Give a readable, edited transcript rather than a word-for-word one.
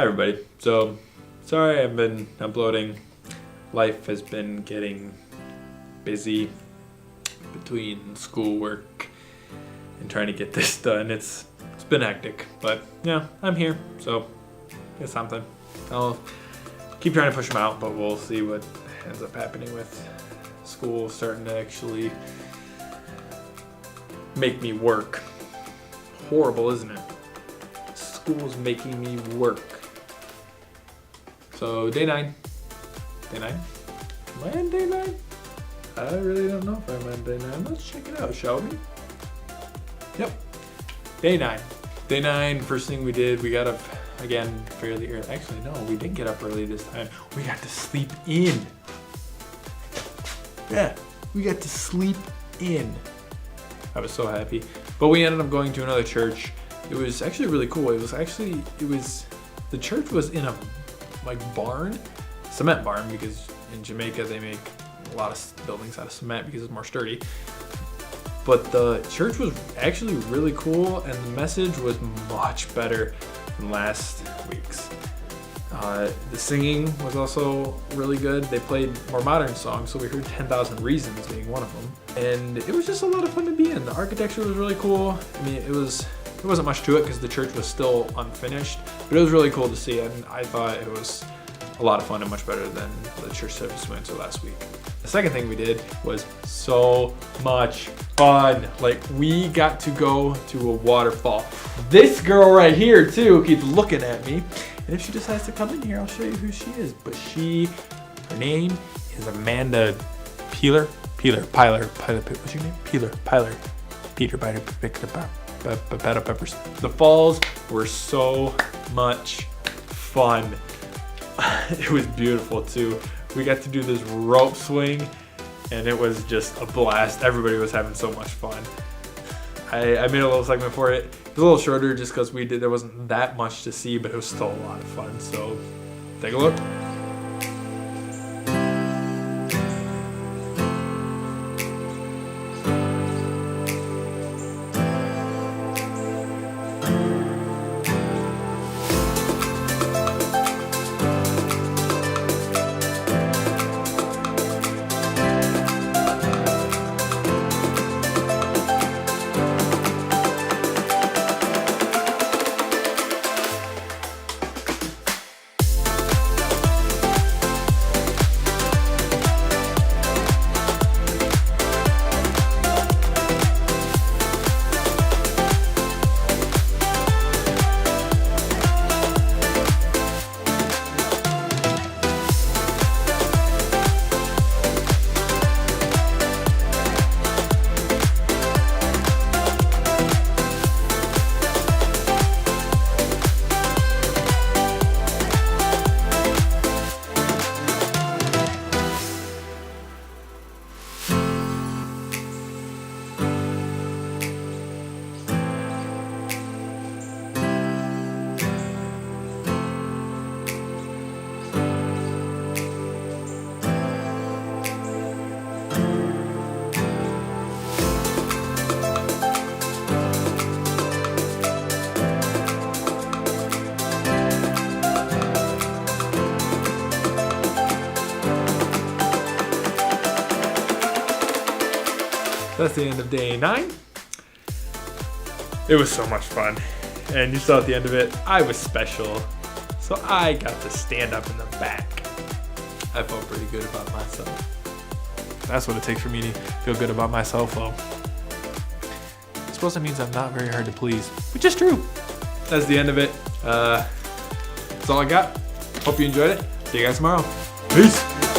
Hi everybody. So, sorry I've been uploading. Life has been getting busy between schoolwork and trying to get this done. It's been hectic, but yeah, I'm here, so it's something. I'll keep trying to push them out, but we'll see what ends up happening with school starting to actually make me work. Horrible, isn't it? School's making me work. So day 9. Day 9? Am I on day 9? I really don't know if I'm on day 9. Let's check it out, shall we? Yep. Day 9. Day 9, first thing we did, we got up again fairly early. Actually, no, we didn't get up early this time. We got to sleep in. Yeah, we got to sleep in. I was so happy. But we ended up going to another church. It was actually really cool. The church was in a barn, cement barn, because in Jamaica they make a lot of buildings out of cement because it's more sturdy. But the church was actually really cool, and the message was much better than last week's. The singing was also really good. They played more modern songs, so we heard 10,000 Reasons being one of them. And it was just a lot of fun to be in. The architecture was really cool. I mean, there wasn't much to it because the church was still unfinished, but it was really cool to see, and I thought it was a lot of fun and much better than the church service we went to last week. The second thing we did was so much fun. Like, we got to go to a waterfall. This girl right here too keeps looking at me, and if she decides to come in here, I'll show you who she is. But her name is Amanda Pilar, what's your name? Pilar, Peter Biter, potato peppers. The falls were so much fun. It was beautiful too. We got to do this rope swing, and it was just a blast. Everybody was having so much fun. I made a little segment for it. It was a little shorter just because there wasn't that much to see, but it was still a lot of fun. So take a look. That's the end of day 9. It was so much fun. And you saw at the end of it, I was special. So I got to stand up in the back. I felt pretty good about myself. That's what it takes for me to feel good about myself. Well, I suppose that means I'm not very hard to please, which is true. That's the end of it. That's all I got. Hope you enjoyed it. See you guys tomorrow. Peace.